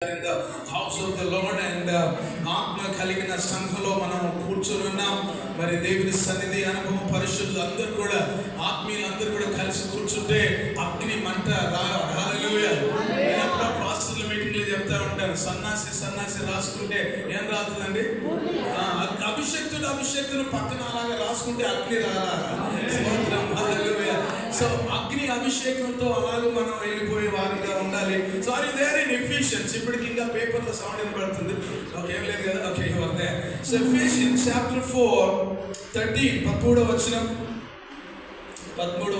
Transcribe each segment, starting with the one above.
in the house of the Lord and ఆత్మ కలిగిన సంఘంలో మనం కూర్చొని ఉన్నాం. మరి దేవుని సన్నిధి అనుభవం పరిశుద్ధులు అందరూ కూడా ఆత్మీయులందరూ కూడా కలిసి కూర్చుంటే అగ్ని మంట హల్లెలూయా. నేను అప్పుడు పాస్టర్ల మీటింగ్లో చెప్తా ఉంటాను, సన్నాసి రాసుకుంటే ఏం రాస్తుందండి? అభిషక్తులు పక్కన అలాగా రాసుకుంటే అగ్ని హల్లెలూయా. సో అగ్ని అభిషేకంతో అలాగే మనం వెళ్ళిపోయే వారిగా ఉండాలి. So are you there in Ephesians? ఇప్పటికి ఇంకా పేపర్లో సౌండ్ వినబడుతుంది. ఓకే, ఏం లేదు కదా? Okay, you are there. So Ephesians chapter 4:13 13వ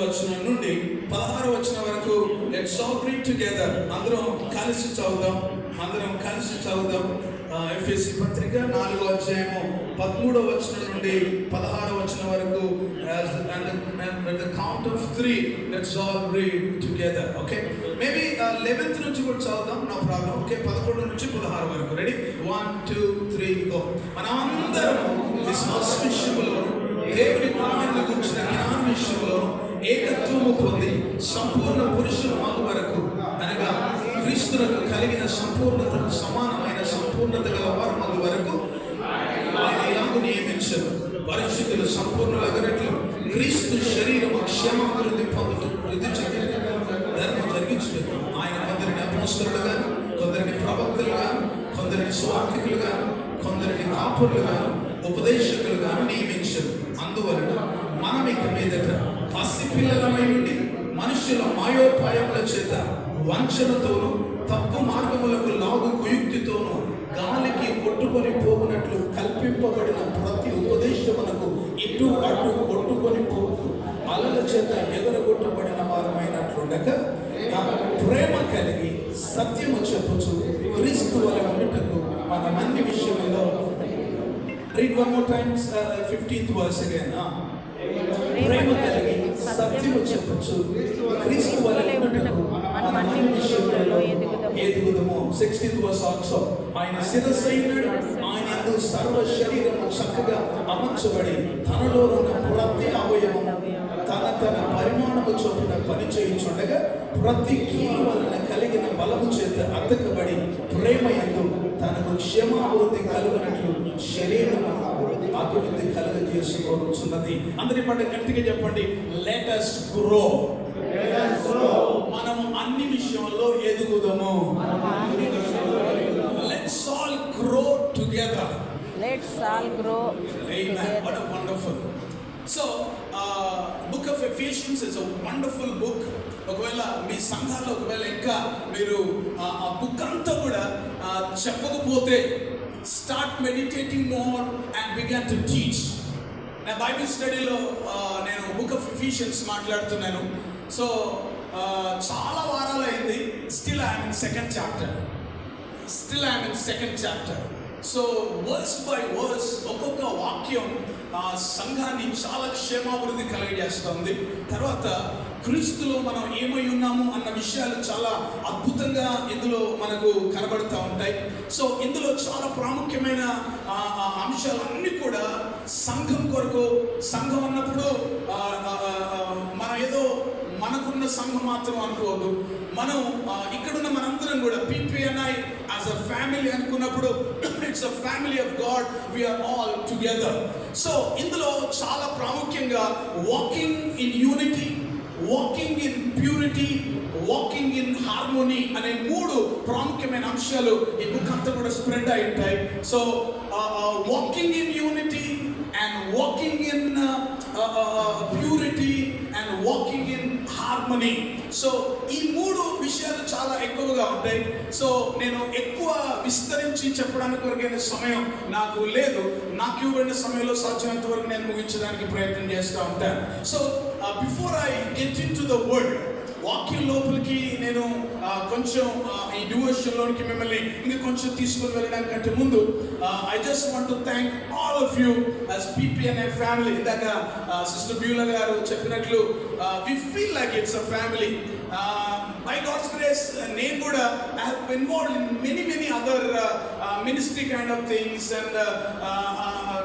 వచనం నుండి 16వ వచనం వరకు లెట్స్ ఆల్ రీడ్ టుగెదర్. అందరం కలిసి చదువుదాం. ఎఫెసీ పత్రిక 4వ అధ్యాయము 13వ వచనం నుండి 16వ వచనం వరకు. At the count of 3 let's all read together. Okay, maybe 11th నుంచి కూడా చదువుదాం, no problem. Okay, 11 నుంచి 16 వరకు. రెడీ? 1 2 3 go. మనమందరం విశ్వాస విషయంలో దేవుని కుమారుని గురించిన జ్ఞాన విషయంలో ఏకత్వము పొంది సంపూర్ణ పురుషుల మగు వరకు, అనగా క్రీస్తులకు కలిగిన సంపూర్ణతకు సమానమైన సంపూర్ణత గల వారు మగు వరకు ఆయన ఇలాగూ నియమించరు. పరిశుద్ధులు సంపూర్ణులగినట్లు క్రీస్తు శరీరము క్షేమాభివృద్ధి పొందుతూ వృద్ధి చెంది ధర్మం జరిగించుటకు ఆయన కొందరిని అపోస్తలులుగా, కొందరిని ప్రవక్తలుగా, కొందరిని సువార్తికులుగా, కొందరిని కాపురులుగా, ఉపదేశకులుగా నియమించరు. అందువలన మనం ఇక మీదట పసిపిల్లలమై ఉండి మనుషుల మాయోపాయముల చేత వంచనతోనూ తప్పు మార్గములకు లాగు కుయుక్తితోనూ గాలికి కొట్టుకొని పోవునట్లు కల్పింపబడిన ప్రతి ఉపదేశమునకు ఇటు అటు కొట్టుకొని పోతూ అలల చేత ఎగరగొట్టబడిన వారమైనట్లుండగా ప్రేమ కలిగి సత్యము చెప్పుచు క్రీస్తు వలె ఉండుటకు మనం అన్ని విషయములో. Read one more time, 15th verse again. ప్రేమ కలిగి సత్యము చెప్పుచు క్రీస్తు వలె ఉండుటకు మనం అన్ని విషయములలో ఎదుగుదము. 16th verse also. ఆయన శిరస్సైనడు, ఆయన యందు సర్వ శరీరము చక్కగా అమర్చబడి తనలో ఉన్న ప్రతి అవయవము తన పరిమాణము చొప్పున పని చేయించుండగా ప్రతి కీలు వలన కలిగిన బలము చేత అతకబడి ప్రేమ యందు తనకు క్షేమాభివృద్ధి కలుగునట్లు శరీరము అభివృద్ధి కలుగజేసుకోవచ్చున్నది. అందరి మాట గట్టిగా చెప్పండి, లెట్ us grow. మనము అన్ని విషయంలో ఎదుగుదము. Let's all grow together. Amen. What a wonderful. So, book of Ephesians is a wonderful book. ఒకవేళ మీ సంఘాల్లో ఒకవేళ ఇంకా మీరు ఆ బుక్ అంతా కూడా చెప్పకపోతే start meditating more and began to teach. నా బైబిల్ స్టడీలో నేను బుక్ ఆఫ్ ఎఫిషియన్స్ మాట్లాడుతున్నాను. సో చాలా వారాలు అయింది. Still I'm in second chapter. So verse by verse ఒక్కొక్క వాక్యం సంఘాన్ని చాలా క్షేమాభివృద్ధి కలిగజేస్తుంది. తర్వాత క్రీస్తులో మనం ఏమై ఉన్నాము అన్న విషయాలు చాలా అద్భుతంగా ఇందులో మనకు కనబడుతూ ఉంటాయి. సో ఇందులో చాలా ప్రాముఖ్యమైన అంశాలన్నీ కూడా సంఘం కొరకు. సంఘం అన్నప్పుడు మనం ఏదో మనకున్న సంఘం మాత్రం అనుకోవద్దు. మనం ఇక్కడున్న మనందరం కూడా PPNI యాజ్ అ ఫ్యామిలీ అనుకున్నప్పుడు it's a family of God, we're all together. So ఇందులో చాలా ప్రాముఖ్యంగా walking in unity, walking in purity, walking in harmony అనే 3 ప్రాముఖ్యమైన అంశాలు ఈ బుక్ అంతా కూడా స్ప్రెడ్ అయి ఉంటాయి. So walking in unity and walking in purity and walking in harmony. So ఈ 3 విషయాలు చాలా ఎక్కువగా ఉంటాయి. సో నేను ఎక్కువ విస్తరించి చెప్పడానికి వరకైన సమయం నాకు లేదు. నాకు ఇవ్వబడిన సమయంలో సాధ్యమైనంత వరకు నేను ముగించడానికి ప్రయత్నం చేస్తూ ఉంటాను. So before I get in to the word, వాక్యం లోపలికి నేను కొంచెం ఈ డివోషన్లోనికి మిమ్మల్ని ఇంకా కొంచెం తీసుకొని వెళ్ళడానికంటే ముందు I just want to thank all of you as PPNI family. ఇందాక సిస్టర్ బ్యూలా గారు చెప్పినట్లు we feel like it's a family. By God's grace నేను కూడా I have involved in many other ministry kind of things and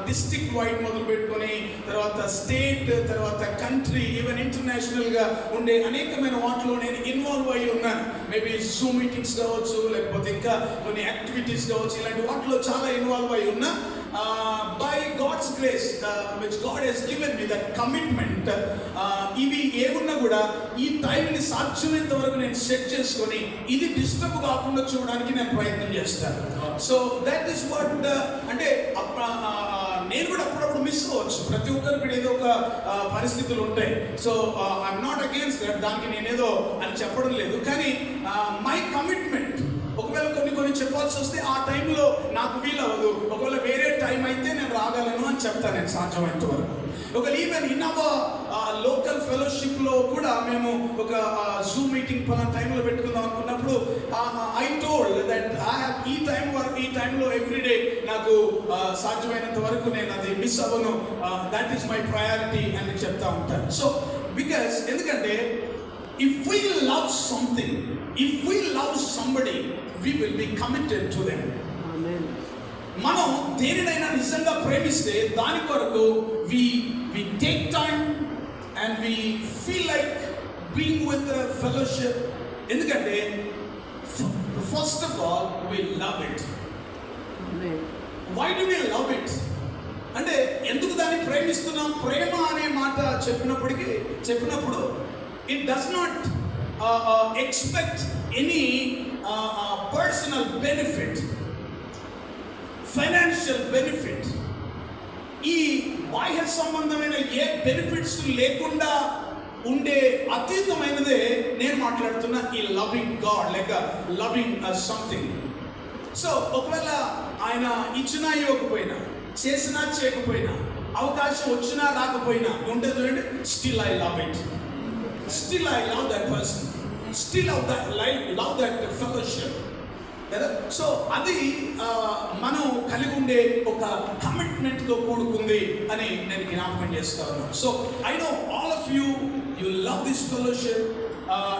district wide మొదలు పెట్టుకొని తర్వాత state, తర్వాత country, even ఇంటర్నేషనల్గా ఉండే అనేకమైన వాటిలో నేను ఇన్వాల్వ్ అయ్యి ఉన్నాను. మేబీ జూమ్ మీటింగ్స్ కావచ్చు, లేకపోతే ఇంకా కొన్ని యాక్టివిటీస్ కావచ్చు, ఇలాంటి వాటిలో చాలా ఇన్వాల్వ్ అయ్యి ఉన్నా. By God's grace, which God has given me, that commitment, ఇవి ఏమున్నా కూడా ఈ టైంని సాధ్యమైనంత వరకు నేను సెట్ చేసుకొని ఇది డిస్టర్బ్ కాకుండా చూడడానికి నేను ప్రయత్నం చేస్తాను. సో దట్ ఈస్ వాట్, అంటే నేను కూడా అప్పుడప్పుడు మిస్ అవ్వచ్చు. ప్రతి ఒక్కరికి కూడా ఏదో ఒక పరిస్థితులు ఉంటాయి. So I'm not against that, దానికి నేనేదో అని చెప్పడం లేదు. కానీ మై కమిట్మెంట్, ఒకవేళ కొన్ని చెప్పాల్సి వస్తే ఆ టైంలో నాకు వీలవ్వదు, ఒకవేళ వేరే టైం అయితే నేను రాగలను అని చెప్తాను నేను సాధ్యమైనంత వరకు. ఒకవేళ ఈవెన్ ఇన్ అవర్ లోకల్ ఫెలోషిప్లో కూడా మేము ఒక జూమ్ మీటింగ్ పలానా టైంలో పెట్టుకుందాం అనుకున్నప్పుడు ఐ టోల్డ్ దట్ ఈ టైంలో ఎవ్రీడే నాకు సాధ్యమైనంత వరకు నేను అది మిస్ అవ్వను, దట్ ఈస్ మై ప్రయారిటీ అని చెప్తా ఉంటాను. సో బికాస్ ఎందుకంటే if we love something, if we love somebody, we will be committed to them. Amen. మనం దేనినైనా నిజంగా ప్రేమిస్తే దాని కొరకు we take time and we feel like being with the fellowship. ఎందుకంటే first of all we love it. Amen. Why do we love it? అంటే ఎందుకు దాన్ని ప్రేమిస్తున్నాం? ప్రేమ అనే మాట చెప్పినప్పుడు it does not expect any personal benefit, financial benefit. ఈ బాహ్య సంబంధమైన ఏ బెనిఫిట్స్ లేకుండా ఉండే అతీతమైనదే నేను మాట్లాడుతున్న ఈ లవింగ్ గాడ్, లేక లవింగ్ సంథింగ్. సో ఒకవేళ ఆయన ఇచ్చినా ఇవ్వకపోయినా, చేసినా చేయకపోయినా, అవకాశం వచ్చినా రాకపోయినా ఉంటుంది చూడండి, still I love it. Still I love that person. Still love that fellowship. So అది మనం కలిగి ఉండే ఒక కమిట్మెంట్తో కూడుకుంది అని నేను జ్ఞాపకం చేస్తా ఉన్నాను. So I know all of you love this fellowship.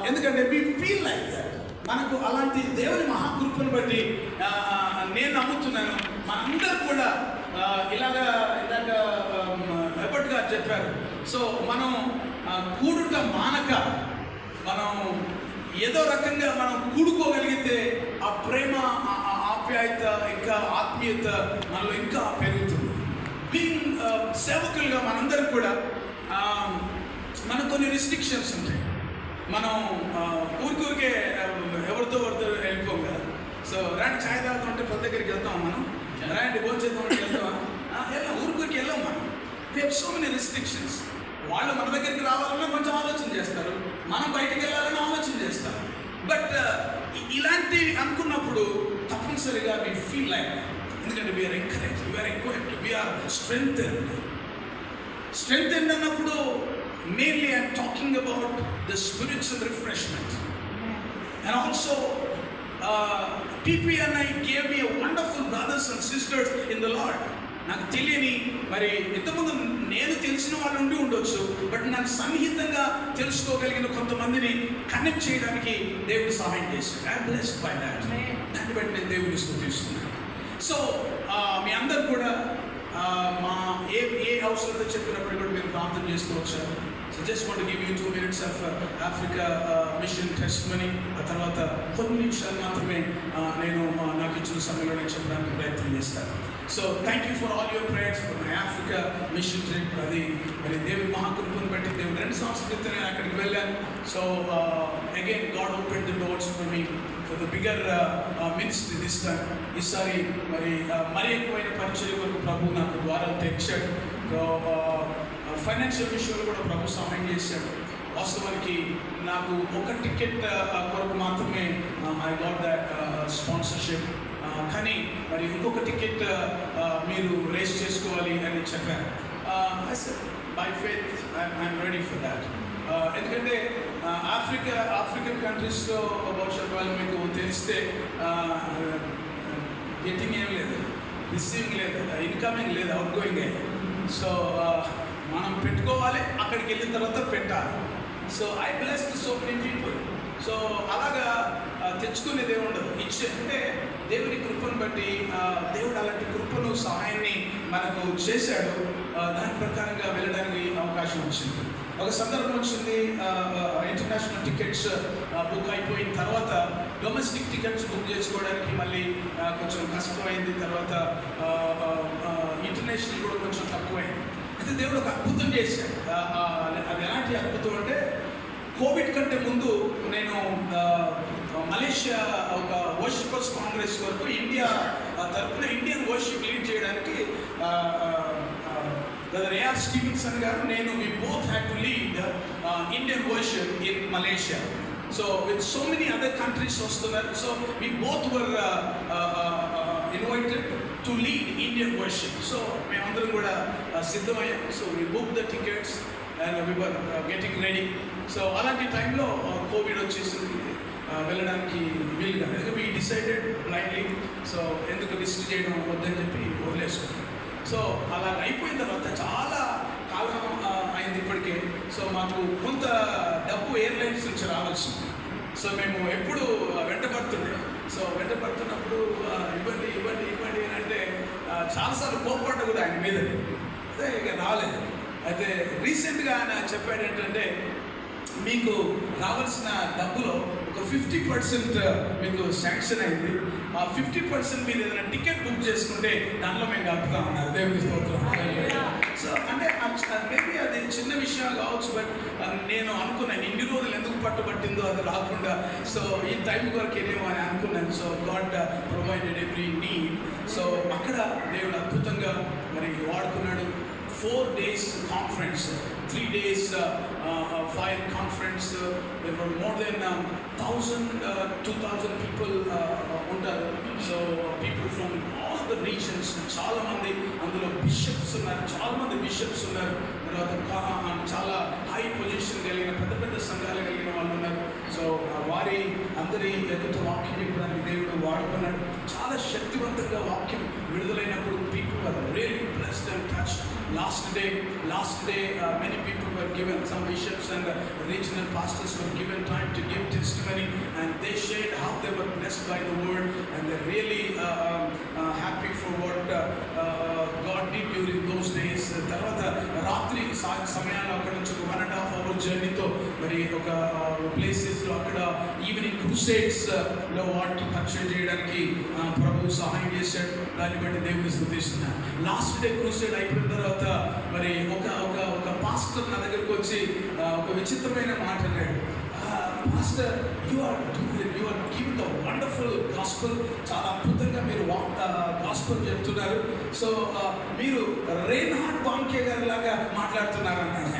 ఎందుకంటే వి ఫీల్ లైక్ దట్. మనకు అలాంటి దేవుని మహాకృపను బట్టి నేను నమ్ముతున్నాను మనందరూ కూడా ఇందాక ఎప్పటిగా చెప్పారు. సో మనం కూడుట మానక మనం ఏదో రకంగా మనం కూడుకోగలిగితే ఆ ప్రేమ, ఆప్యాయత, ఇంకా ఆత్మీయత మనలో ఇంకా పెరుగుతుంది. బీయింగ్ సేవకులుగా మనందరం కూడా మనకు కొన్ని రిస్ట్రిక్షన్స్ ఉంటాయి. మనం ఊరికే ఎవరితో వెళ్ళిపోం కదా. సో రాండి ఛాయ్ తాగుతాం అంటే ప్రతి దగ్గరికి వెళ్తాం, మనం రాండి భోజనం అంటే వెళ్తామా? ఊరికి వెళ్ళాం మనం. We have so many restrictions. వాళ్ళు మన దగ్గరికి రావాలన్నా కొంచెం ఆలోచన చేస్తారు, మనం బయటికి వెళ్ళాలని ఆలోచన చేస్తారు. బట్ ఇలాంటి అనుకున్నప్పుడు తప్పనిసరిగా వి ఫీల్ లైక్, ఎందుకంటే we are encourage, we are equipped, we are strengthened అన్నప్పుడు mainly I'm talking about the spiritual refreshment. And also PPNI gave me a wonderful brothers and sisters in the Lord. నాకు తెలియని మరి ఇంతకుముందు నేను తెలిసిన వాళ్ళు ఉండి ఉండొచ్చు, బట్ నాకు సన్నిహితంగా తెలుసుకోగలిగిన కొంతమందిని కనెక్ట్ చేయడానికి దేవుడు సహాయం చేశాడు. I'm blessed by that. దాన్ని బట్టి నేను దేవుడిని స్తుతిస్తున్నాను. సో మీ అందరు కూడా మా ఏ అవసరంతో చెప్పినప్పుడు కూడా మీరు ప్రార్థన చేస్తూ వచ్చారు. So just want to give you 2 minutes of Africa mission testimony. ఆ తర్వాత కొన్ని నిమిషాలు మాత్రమే నేను నాకు ఇచ్చిన సమయంలో నేను చెప్పడానికి ప్రయత్నం చేస్తాను. So thank you for all your prayers for my Africa mission trip. అది మరి దేవుని మహాకృపను బట్టి దేవుడు 2 సంవత్సరాల క్రితం నేను అక్కడికి వెళ్ళాను. So again God open the doors for me for the bigger ministry this time. ఈసారి మరి ఎక్కువైన పరిచయం వరకు ప్రభు నాకు ద్వారాలు తెచ్చాడు. ఫైనాన్షియల్ విషయంలో కూడా ప్రభు సహాయం చేశాడు. వాస్తవానికి నాకు ఒక టికెట్ కొరకు మాత్రమే ఐ గాట్ దట్ స్పాన్సర్షిప్. కానీ మరి ఇంకొక టికెట్ మీరు రేస్ చేసుకోవాలి అని చెప్పారు. By faith I'm ready for that. ఎందుకంటే ఆఫ్రికన్ కంట్రీస్లో బహుశా వాళ్ళు మీకు తెలిస్తే గెట్టింగ్ ఏం లేదు, రిసీవింగ్ లేదు, ఇన్కమింగ్ లేదు, అవుట్ గోయింగ్. సో మనం పెట్టుకోవాలి, అక్కడికి వెళ్ళిన తర్వాత పెట్టాలి. So I blessed so many people. So అలాగా తెచ్చుకునేదే ఉండదు. అంటే దేవుని కృపను బట్టి దేవుడు అలాంటి కృపను సహాయాన్ని మనకు చేశాడు. దాని ప్రకారంగా వెళ్ళడానికి అవకాశం వచ్చింది. ఒక సందర్భం వచ్చింది, ఇంటర్నేషనల్ టికెట్స్ బుక్ అయిపోయిన తర్వాత డొమెస్టిక్ టికెట్స్ బుక్ చేసుకోవడానికి మళ్ళీ కొంచెం కష్టమైంది. తర్వాత ఇంటర్నేషనల్ కూడా కొంచెం తక్కువైంది. అయితే దేవుడు ఒక అద్భుతం చేశాడు. అది ఎలాంటి అద్భుతం అంటే, కోవిడ్ కంటే ముందు నేను మలేషియా ఒక వర్షిపర్స్ కాంగ్రెస్ వరకు ఇండియా తరఫున ఇండియన్ వర్షిప్ లీడ్ చేయడానికి బ్రదర్ ఏఆర్ స్టీవెన్సన్ గారు నేను we both had to lead Indian worship in Malaysia. So with so many other countries వస్తున్నారు. So we both were invited to lead Indian worship. So మేమందరం కూడా సిద్ధమయ్యాం. So we book the tickets and we were getting ready. So అలాంటి టైంలో COVID వచ్చేసింది, వెళ్ళడానికి వీలు కాదు. వీ డిసైడెడ్ బ్లైండ్లీ, సో ఎందుకు రిస్క్ చేయడం వద్దని చెప్పి వదిలేసుకున్నాం. సో అలా అయిపోయిన తర్వాత చాలా కాలం అయింది ఇప్పటికే. సో మాకు కొంత డబ్బు ఎయిర్లైన్స్ నుంచి రావాల్సింది. సో మేము ఎప్పుడు వెంటపడుతుండే. సో వెంటపడుతున్నప్పుడు ఇవ్వండి ఇవ్వండి ఇవ్వండి అని అంటే చాలాసార్లు కోప్పడ్డ కూడా ఆయన మీద. అదే ఇక రాలేదు. అయితే రీసెంట్గా ఆయన చెప్పాడు ఏంటంటే, మీకు రావాల్సిన డబ్బులో ఒక 50% మీకు శాంక్షన్ అయింది. ఆ 50% మీరు ఏదైనా టికెట్ బుక్ చేసుకుంటే దానిలో మేము కలుపుతాం అన్నారు. దేవుని స్తోత్రం. సో అంటే మేబీ అది చిన్న విషయం కావచ్చు, బట్ నేను అనుకున్నాను ఇన్ని రోజులు ఎందుకు పట్టుబట్టిందో అది రాకుండా. సో ఈ టైం వరకు ఏమో అని అనుకున్నాను. So God provided every need. So అక్కడ దేవుడు అద్భుతంగా మరి వాడుకున్నాడు. 4 days conference, 3 days fire conference. There were more than 2,000 people ఉంటారు. So people from all the regions, చాలా మంది అందులో బిషప్స్ ఉన్నారు, చాలా మంది బిషప్స్ ఉన్నారు. తర్వాత చాలా హై పొజిషన్ కలిగిన పెద్ద పెద్ద సంఘాలు కలిగిన వాళ్ళు ఉన్నారు. సో వారి అందరి ఎదుట వాక్యం చెప్పడానికి దేవుడు వాడుకున్నాడు. చాలా శక్తివంతంగా వాక్యం విడుదలైనప్పుడు people were really blessed and touched. Last day many people were given, some bishops and regional pastors were given time to give testimony, and they shared how they were blessed by the word, and they're really happy for what God did during those days. తర్వాత రాత్రి సమయాల్లో అక్కడ నుంచి 1.5 hour జర్నీతో మరి ఒక ప్లేసెస్లో అక్కడ evening క్రూసేడ్స్లో వాటికి పరిచయం చేయడానికి ప్రభు సహాయం చేశాడు. దాన్ని బట్టి దేవుని స్తుతిస్తున్నాను. లాస్ట్ డే క్రూసేడ్ అయిపోయిన తర్వాత మరి ఒక పాస్టర్ నా దగ్గరికి వచ్చి ఒక విచిత్రమైన మాట అన్నాడు. Pastor, you are giving the wonderful gospel. చాలా అద్భుతంగా మీరు గాస్పెల్ చెప్తున్నారు. సో మీరు రేన్హార్డ్ బాంకే గారి లాగా మాట్లాడుతున్నారు అన్నాడు.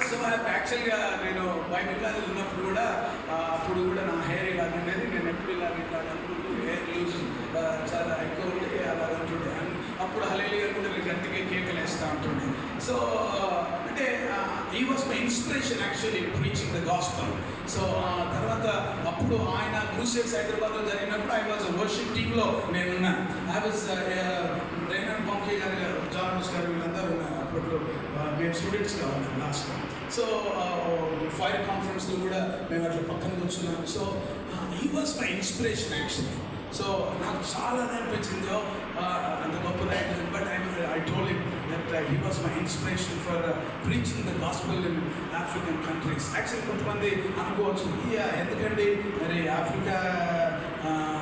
సో యాక్చువల్గా నేను బైబిల్ కాలేజ్ ఉన్నప్పుడు కూడా అప్పుడు కూడా నా హెయిర్ ఇలా ఉండేది. నేను ఎప్పుడు ఇలా అనుకుంటూ హెయిర్ లూజ్ చాలా ఎక్కువ ఉంటే అలా అంటుండే. అప్పుడు హల్లెలూయా కూడా గట్టిగా కేకలు వేస్తూ ఉంటుండే. సో అంటే he was my inspiration actually preaching the gospel. So తర్వాత అప్పుడు ఆయన క్రూసేడ్స్ హైదరాబాద్లో జరిగినప్పుడు ఐ వాజ్ వర్షిప్ టీంలో నేనున్నాను. ఐ వాజ్ రేనాడ్ బాంకే గారు, జాన్ గారు వీళ్ళందరూ ఉన్నారు. అప్పట్లో మేము స్టూడెంట్స్గా ఉన్నాం లాస్ట్లో. సో ఫైర్ కాన్ఫరెన్స్లో కూడా మేము అట్లా పక్కన కూర్చున్నాం. So he was my inspiration actually. So నాకు చాలా అనిపించింది అంత గొప్పది. But I told him that he was my inspiration for preaching the gospel in African countries. Actually కొంతమంది అనుకోవచ్చు, ఎందుకండి మరి ఆఫ్రికా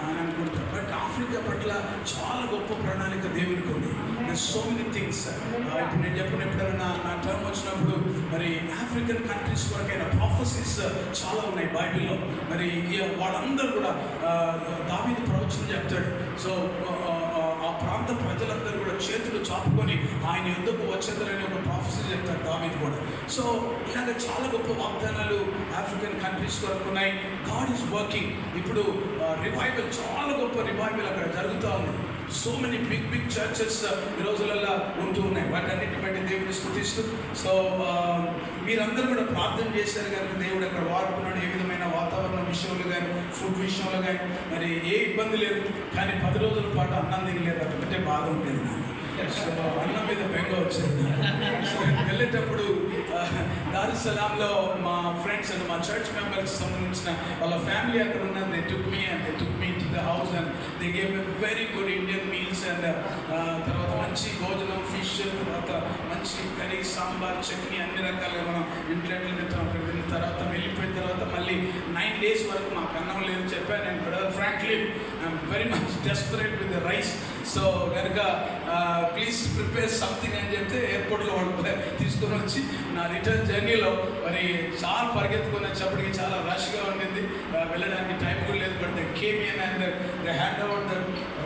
అని అనుకుంటారు. బట్ ఆఫ్రికా పట్ల చాలా గొప్ప ప్రణాళిక దేవునికి ఉంది. So many things. ఇప్పుడు నేను చెప్పిన ఎప్పుడైనా నా టర్మ్ వచ్చినప్పుడు మరి ఆఫ్రికన్ కంట్రీస్ వరకైనా ప్రాఫెసీస్ చాలా ఉన్నాయి బైబిల్లో. మరి వాళ్ళందరూ కూడా దావీదు ప్రవచనం చెప్తాడు. సో ఆ ప్రాంత ప్రజలందరూ కూడా చేతులు చాపుకొని ఆయన యుద్ధకు వచ్చేదరని ఒక ప్రాఫెసీ చెప్తాడు దావీదు కూడా. సో ఇలాగ చాలా గొప్ప వాగ్దానాలు ఆఫ్రికన్ కంట్రీస్ వరకు ఉన్నాయి. God is working. ఇప్పుడు రివైవల్, చాలా గొప్ప రివైవల్ అక్కడ జరుగుతూ ఉంది. సో మెనీ బిగ్ చర్చెస్ ఈ రోజులలో ఉంటూ ఉన్నాయి. వాటన్నిటిని బట్టి దేవుడిని స్తుతిస్తూ, సో మీరందరూ కూడా ప్రార్థన చేశారు కనుక దేవుడు అక్కడ వాడుకున్నాడు. ఏ విధమైన వాతావరణం విషయంలో కానీ, ఫుడ్ విషయంలో కానీ మరి ఏ ఇబ్బంది లేదు. కానీ 10 రోజుల పాటు అన్నం తినలేదు. అదొకటే బాధ ఉండేది నాకు. సో అన్నం మీద బెంగ వచ్చింది. సో నేను వెళ్ళేటప్పుడు దారుసలాంలో మా ఫ్రెండ్స్ అండ్ మా చర్చ్ మెంబర్స్ సంబంధించిన వాళ్ళ ఫ్యామిలీ అక్కడ ఉన్నది. They took me to the house and they gave a very good Indian meals and తర్వాత మంచి భోజనం, ఫిష్, తర్వాత మంచి కర్రీ, సాంబార్, చట్నీ, అన్ని రకాలుగా మనం ఇంట్లో తింటాం. అక్కడ తిన్న తర్వాత వెళ్ళిపోయిన తర్వాత మళ్ళీ 9 days వరకు మాకు అన్నం లేదు చెప్పాను నేను. Brother frankly I'm very much desperate with the rice, so కనుక ప్లీజ్ ప్రిపేర్ సంథింగ్ అని చెప్తే ఎయిర్పోర్ట్లో వాళ్ళు తీసుకొని వచ్చి నా రిటర్న్ జర్నీలో మరి చాలా పరిగెత్తుకొని వచ్చేప్పటికి చాలా రష్గా ఉండింది, వెళ్ళడానికి టైం కూడా లేదు. బట్ ద కేమియన్ and the hand out the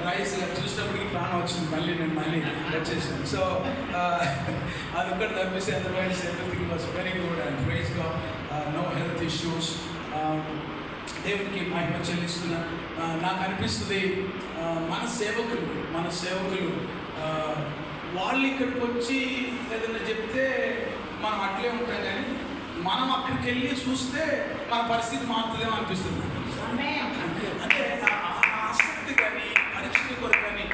rice చూసినప్పటికి ప్రాణం వచ్చింది. నేను మళ్ళీ వచ్చేసాను. సో అది ఒక్కటి తప్పిస్తే otherwise everything was very good and praise God, no health issues. దేవునికి మహిమ చెల్లిస్తున్నా. నాకు అనిపిస్తుంది మన సేవకులు వాళ్ళు ఇక్కడికి వచ్చి ఏదైనా చెప్తే మనం అట్లే ఉంటాం, కానీ మనం అక్కడికి వెళ్ళి చూస్తే మన పరిస్థితి మారుతుందేమో అనిపిస్తుంది. అంటే ఆసక్తి కానీ, పరీక్షల కొరకు కానీ,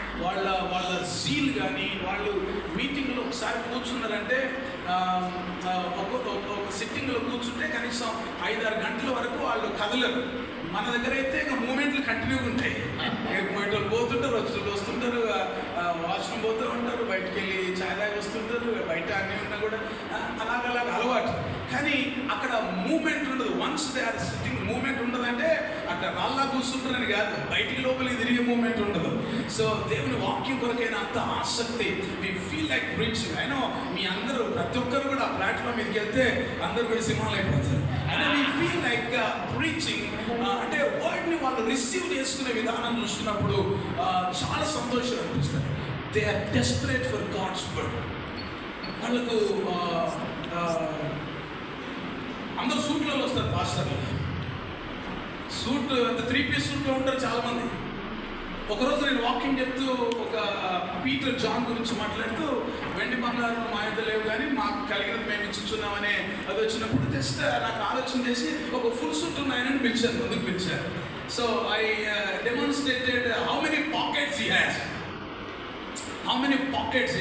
వాళ్ళ జీల్ కానీ, వాళ్ళు మీటింగ్లో ఒకసారి కూర్చున్నారంటే ఒక సిట్టింగ్లో కూర్చుంటే కనీసం 5-6 గంటల వరకు వాళ్ళు కదలరు. మన దగ్గర అయితే ఇంకా మూమెంట్లు కంటిన్యూగా ఉంటాయి. పోయేటోళ్ళు పోతుంటారు, వచ్చేటోళ్ళు వస్తుంటారు, వాష్రూమ్ పోతూ ఉంటారు, బయటకు వెళ్ళి ఛాయ్ తాగి వస్తుంటారు, బయట అన్నీ ఉన్నా కూడా అలాగ అలవాటు. కానీ అక్కడ మూమెంట్ ఉండదు. Once they are sitting moment ఉండదంటే అక్కడ రాళ్ళ కూర్చుంటారని కాదు, బయటికి లోపలికి తిరిగే మూమెంట్ ఉండదు. సో దేవుని వాక్యం కొరకైనా అంత ఆసక్తి. We feel like preaching. అయినా మీ అందరూ ప్రతి ఒక్కరు కూడా ఆ ప్లాట్ఫామ్ మీదకి వెళ్తే అందరూ కూడా సింహాలు అయిపోతారు. అంటే వి ఫీల్ లైక్ ప్రీచింగ్. అంటే వర్డ్ని వాళ్ళు రిసీవ్ చేసుకునే విధానం చూస్తున్నప్పుడు చాలా సంతోషం అనిపిస్తుంది. They are desperate for God's word. వాళ్ళకు అందరూ సూట్లలో వస్తారు పాస్టర్లు. సూట్ అంత 3-piece సూట్లో ఉంటారు చాలామంది. ఒకరోజు నేను వాకింగ్ చెప్తూ ఒక పీటర్ జాన్ గురించి మాట్లాడుతూ వెండి బంగారం మా యొక్క లేవు కానీ మాకు కలిగినది మేము ఇచ్చుచున్నామనే అది వచ్చినప్పుడు జస్ట్ నాకు ఆలోచన చేసి ఒక ఫుల్ సూట్ ఉన్నాయని పిలిచాను, ముందుకు పిలిచారు. So I demonstrated how many pockets he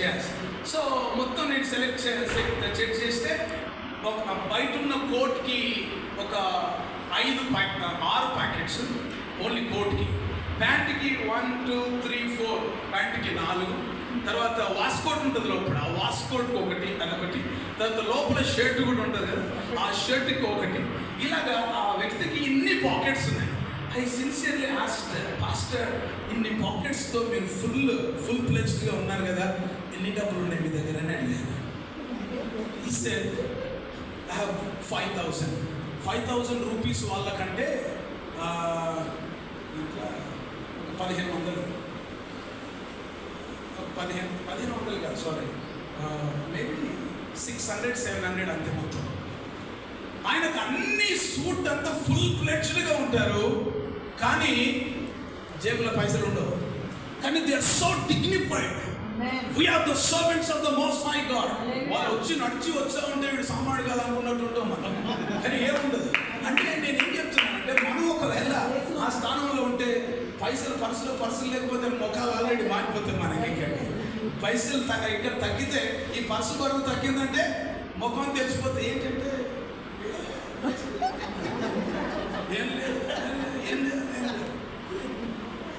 has. So మొత్తం నేను చెక్ చేస్తే ఒక బయట ఉన్న కోట్కి ఒక 6 ప్యాకెట్స్ ఓన్లీ కోట్కి. ప్యాంట్కి 1, 2, 3, 4, ప్యాంట్కి 4. తర్వాత వాస్కోట్ ఉంటుంది లోపల, ఆ వాస్కోట్కి అదొకటి. తర్వాత లోపల షర్ట్ కూడా ఉంటుంది కదా, ఆ షర్ట్కి ఒకటి. ఇలాగా ఆ వ్యక్తికి ఇన్ని పాకెట్స్ ఉన్నాయి. ఐ సిన్సియర్లీ ఆస్క్డ్, పాస్టర్ ఇన్ని పాకెట్స్తో మీరు ఫుల్ ప్లెజ్డ్గా ఉన్నారు కదా, ఎన్ని డబ్బులు ఉన్నాయి మీ దగ్గర అని అడిగాను. He said, I have 5,000 rupees వాళ్ళకంటే 1500 కాదు, సారీ, మేబీ 600-700 అంతే మొత్తం. ఆయనకు అన్ని సూట్ అంతా ఫుల్ ప్లెడ్జ్డ్గా ఉంటారు, కానీ జేబులో పైసలు ఉండవు. కానీ they are so dignified. We are the servants of the Most High God. వాళ్ళు నడిచి వచ్చా ఉంటే వీడు సామాడు కదా అనుకున్నట్టు ఉంటాం మనం, కానీ ఏముండదు. అంటే నేను ఏం చెప్తున్నానంటే మనం ఒకవేళ ఆ స్థానంలో ఉంటే పర్సులు లేకపోతే ముఖాలు ఆల్రెడీ మారిపోతాయి మనకి. పైసలు ఇక్కడ తగ్గితే ఈ పర్సు బరువు తగ్గిందంటే ముఖం తెలిసిపోతే ఏంటంటే ఏం లేదు.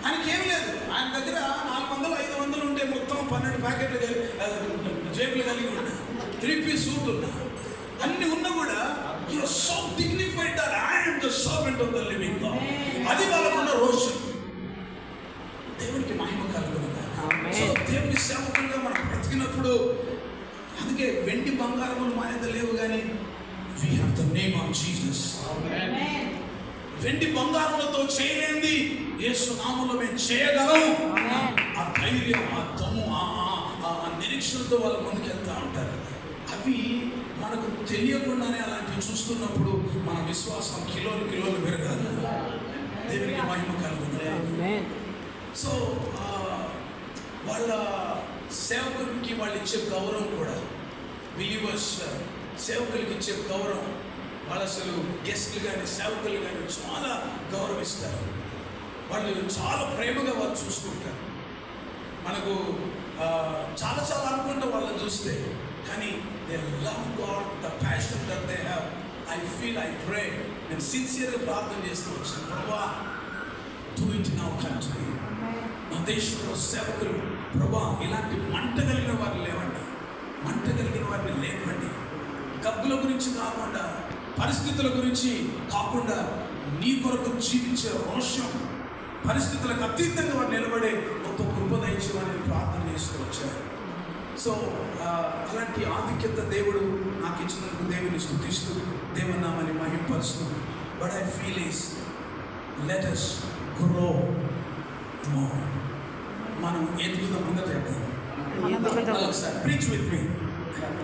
ఆయనకేం లేదు. ఆయన దగ్గర 400-500 ఉంటే మొత్తం 12 ప్యాకెట్లు జేబులు కలిగి ఉన్నా, 3-piece సూట్ ఉన్నా, అన్ని ఉన్నా కూడా you are so dignified that I am the servant of the living God. అది వాళ్ళకున్న రోషన్. దేవునికి మహిమ కలుగునుగా. సో దేవుని సేవకులుగా మనం బ్రతికినప్పుడు, అందుకే వెండి బంగారములు మా యొక్క లేవు, కానీ we have the name of Jesus. వెండి బంగారములతో చేయలేంది యేసు నామములో మేము చేయగలం. ఆ ధైర్యం, ఆ దమ్ము, ఆ నిరీక్షణతో వాళ్ళు ముందుకెళ్తా ఉంటారు. అవి మనకు తెలియకుండానే అలాంటివి చూస్తున్నప్పుడు మన విశ్వాసం కిలోలు పెరగాలి. దేవునికి మహిమ కలుగుతుంది. సో వాళ్ళ సేవకులకి వాళ్ళు ఇచ్చే గౌరవం కూడా, బిలీవర్స్ సేవకులకి ఇచ్చే గౌరవం, వాళ్ళు అసలు గెస్ట్లు కానీ సేవకులు కానీ చాలా గౌరవిస్తారు. వాళ్ళు చాలా ప్రేమగా వాళ్ళు చూసుకుంటారు. మనకు చాలా చాలా అనుకుంటా వాళ్ళని చూస్తే, కానీ they love God, the passion that they have. I feel, I pray, నేను సిన్సియర్గా ప్రార్థన చేస్తూ వచ్చాను, ప్రభా do it in our country. మా దేశంలో సేవకులు ప్రభా ఇలాంటి మంట కలిగిన వారిని లేవండి, మంట కలిగిన వారిని లేవండి. డబ్బుల గురించి కాకుండా, పరిస్థితుల గురించి కాకుండా, నీ కొరకు జీవించే రోషం, పరిస్థితులకు అతీతంగా వారు నిలబడే గొప్ప కృప దయచేయమని ప్రార్థన చేస్తూ వచ్చారు. సో అలాంటి ఆధిక్యత దేవుడు నాకు ఇచ్చినందుకు దేవుని స్తుతిస్తూ, దేవుని నామాన్ని మహింపరుస్తూ, but I feel is let us grow more. మనం ఎదుగుదాం. ముందట ఒకసారి ప్రీచ్ విత్ మీ.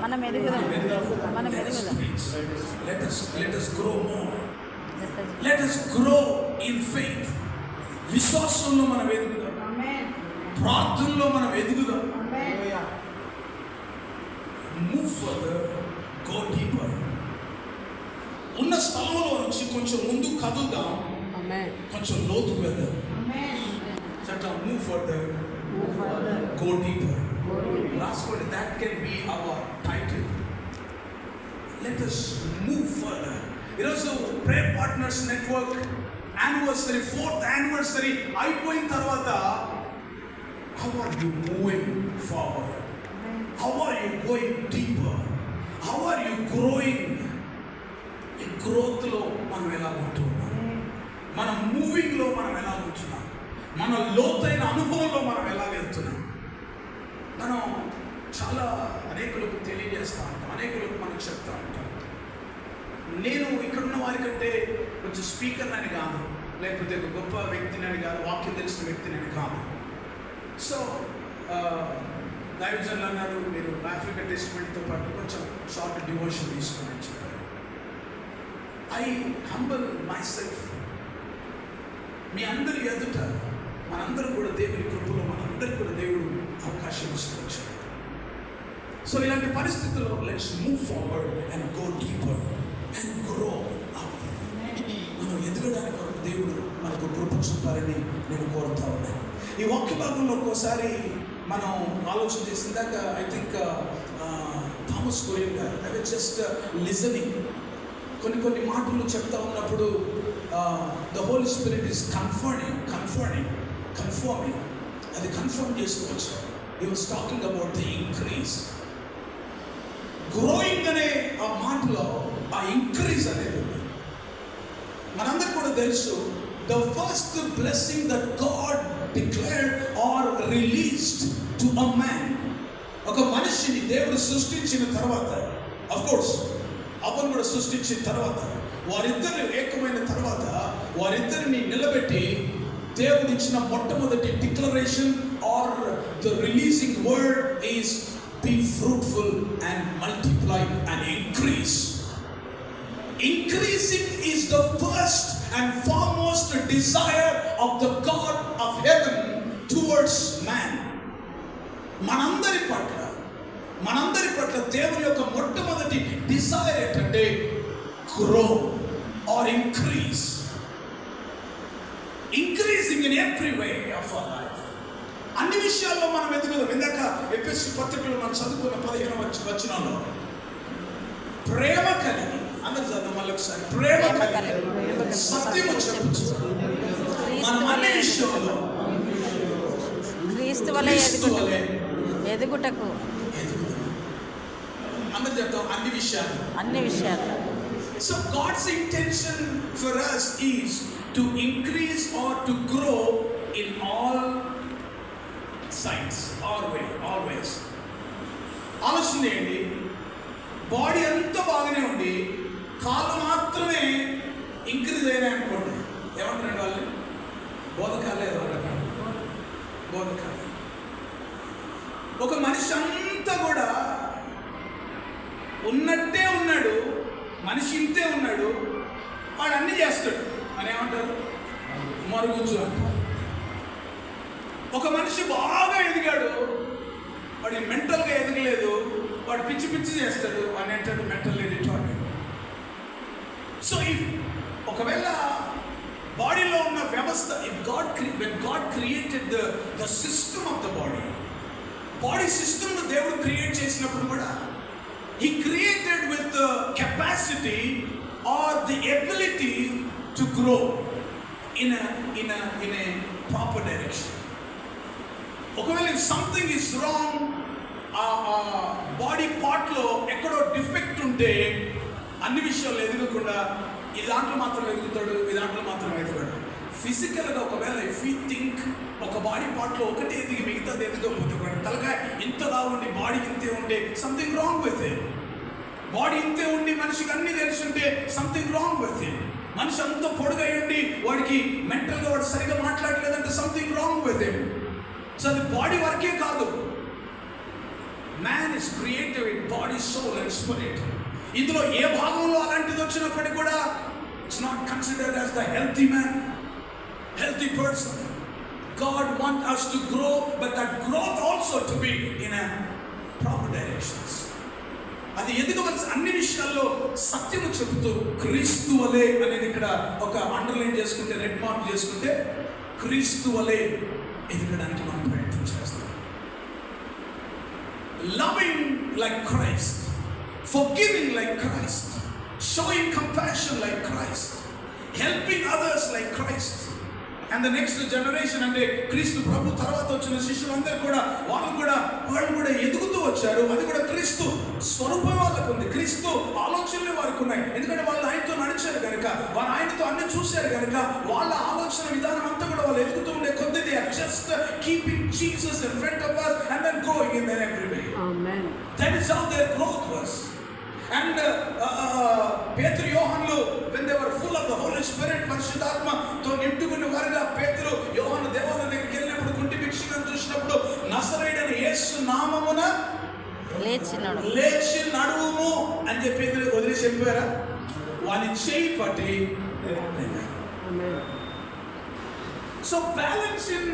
మనం ఎదుగుదాం. Let us grow more. Let us grow in faith. విశ్వాసంలో మనం ఎదుగుదాం, ప్రార్థనలో మనం ఎదుగుదాం. Move further, go deeper. ఉన్న స్థలంలో నుంచి కొంచెం ముందు కదులుదాం, కొంచెం లోతుకు వెళ్దాం. Move further, go deeper. రాసుకోండి, that can be our title. Let us move further. ఈరోజు prayer partners network anniversary, 4th anniversary అయిపోయిన తర్వాత, how are you moving forward? How are you going deeper? How are you growing? ఈ గ్రోత్లో మనం ఎలా ఉంటున్నాం, మన మూవింగ్లో మనం ఎలా ఉంటున్నాం, మన లోతైన అనుభవంలో మనం ఎలా వెళ్తున్నాం. మనం చాలా అనేకులకు తెలియజేస్తూ ఉంటాం, అనేకులకు మనం చెప్తూ ఉంటాం. నేను ఇక్కడున్న వారికంటే కొంచెం స్పీకర్ అని కాదు, లేకపోతే ఒక గొప్ప వ్యక్తిని అని కాదు, వాక్యం తెలిసిన వ్యక్తిని అని కాదు. సో దైవజనులు అన్నారు, మీరు ఆఫ్రికా టెస్ట్మెంట్తో పాటు కొంచెం షార్ట్ డివోషన్ తీసుకోమని చెప్పారు. I humble myself. మీ అందరి ఎదుట మనందరం కూడా దేవుని కృపలో మనందరికీ కూడా దేవుడు అవకాశం ఇస్తూ వచ్చాడు. సో ఇలాంటి పరిస్థితుల్లో let's move forward and go deeper and grow up. మనం ఎదగడానికి కొరకు దేవుడు మనకు కృప చూపాలని నేను కోరుతా ఉన్నాను. ఈ వాక్య భాగంలో ఒక్కోసారి మనం ఆలోచన చేసిందాక ఐ థింక్ థామస్ కొరియన్ గారు, ఐ వాజ్ జస్ట్ లిజనింగ్. కొన్ని మాటలు చెప్తా ఉన్నప్పుడు the holy spirit is confirming అది కన్ఫర్మ్ చేస్తూ వచ్చాడు. He was talking about the increase. Growing అనే ఆ మాటలో ఆ ఇంక్రీజ్ అనేది ఉంది. మనందరికీ కూడా తెలుసు, the first blessing that God declared or released to a man. ఒక మనిషిని దేవుడు సృష్టించిన తర్వాత, అఫ్ కోర్స్ అవ్వను కూడా సృష్టించిన తర్వాత, వారిద్దరు ఏకమైన తర్వాత వారిద్దరిని నిలబెట్టి దేవుడు ఇచ్చిన మొట్టమొదటి declaration or the releasing word is be fruitful and multiply and increase. Increasing is the first and foremost desire of the God of heaven towards man. మనందరి పట్ల దేవుని యొక్క మొట్టమొదటి డిజైర్ ఏంటంటే grow or increase. Increasing in every way of our life. అన్ని విషయాల్లో మనం ఎదుగుదాం. ఇందాక ఎఫెసీ పత్రికలో మనం చదువుకున్న 15వ వచనంలో ప్రేమ కలిగి, అందరూ చదువు మళ్ళీ ఒకసారి, ప్రేమ కలిగి సత్యము చెప్పుచు మనం అన్ని విషయంలో క్రీస్తు వలె ఎదుగుటకు. అందరూ చెప్తాం అన్ని విషయాలు. So God's intention for us is to increase or to grow in all sides, always. ఆలోచన చేయండి, బాడీ అంతా బాగానే ఉండి కాళ్ళు మాత్రమే ఇంక్రీజ్ అయినాయి అనుకోండి, ఏమంటారండి వాళ్ళు? బోధకాలే ఏమంటారు? బోధకాలే. ఒక మనిషి అంతా కూడా ఉన్నట్టే ఉన్నాడు, మనిషి ఇంతే ఉన్నాడు, వాడు అన్నీ చేస్తాడు అని ఏమంటారు? మరుగుజ్జు అంటారు. ఒక మనిషి బాగా ఎదిగాడు, వాడు మెంటల్గా ఎదగలేదు, వాడు పిచ్చి చేస్తాడు అని అంటాడు మెంటల్లీ రిటార్డెడ్. సో ఒకవేళ బాడీలో ఉన్న వ్యవస్థ, when God created the system of the body, body సిస్టమ్ను దేవుడు క్రియేట్ చేసినప్పుడు కూడా He created with the capacity or the ability to grow in a proper direction. ఒకవేళ if something is wrong, body పార్ట్లో ఎక్కడో డిఫెక్ట్ ఉంటే అన్ని విషయాలు ఎదగకుండా ఈ దాంట్లో మాత్రం ఎదుగుతాడు, ఈ దాంట్లో మాత్రం ఎదగడు. ఫిజికల్గా ఒకవేళ ఇఫ్ యూ థింక్ ఒక బాడీ పార్ట్లో ఒకటి ఎదిగి మిగతాది ఎదగకపోతే తలకాయ ఇంతలా ఉండి బాడీ ఇంతే ఉంటే something wrong with it. Body ఇంతే ఉండి మనిషికి అన్ని తెలిసి ఉంటే సంథింగ్ రాంగ్ విత్ ఇట్. మనిషి అంత పొడుగై ఉండి వాడికి మెంటల్గా వాడు సరిగా మాట్లాడలేదంటే something wrong with it. So అది బాడీ వరకే కాదు, man is created with body, soul and spirit. ఇందులో ఏ భాగంలో అలాంటిది వచ్చినప్పటికీ కూడా it's not considered as the healthy man, healthy person. God wants us to grow, but that growth also to be in a proper directions. అది ఎదగవలసిన అన్ని విషయాల్లో సత్యము చెబుతూ క్రీస్తు వలే అనేది ఇక్కడ ఒక అండర్లైన్ చేసుకుంటే, రెడ్ మార్క్ చేసుకుంటే, క్రీస్తు వలే ఎదగడానికి మనం ప్రయత్నం చేస్తాం. Loving like Christ, forgiving like Christ, showing compassion like Christ, helping others like Christ. And the next generation, అంటే క్రీస్తు ప్రభు తర్వాత వచ్చిన శిష్యులందరూ కూడా వాళ్ళు కూడా ఎదుగుతూ వచ్చారు. అది కూడా క్రీస్తు స్వరూపం వాళ్ళకు ఉంది, క్రీస్తు ఆలోచనలు వారికి ఉన్నాయి. ఎందుకంటే వాళ్ళు ఆయనతో నడిచారు కనుక, వాళ్ళు ఆయనతో అన్ని చూశారు కనుక వాళ్ళ ఆలోచన విధానం అంతా కూడా వాళ్ళు ఎదుగుతూ ఉండే కొద్ది they are just keeping Jesus in front of us and then growing in their every way. Amen. That is how their growth was. And పేతురు యోహానులు when they were full of the Holy Spirit, పరిశుద్ధాత్మతో నిండుకున్న వారుగా పేతురు యోహాను దేవాలయం దగ్గరికి వెళ్ళినప్పుడు కుంటి భిక్షుకను చూసినప్పుడు నజరేయుడైన యేసు నామమున లేచి నడువుము అని చెప్పి వదిలేసి వెళ్ళిపోయారా? వాని చేయి పట్టి. So balance in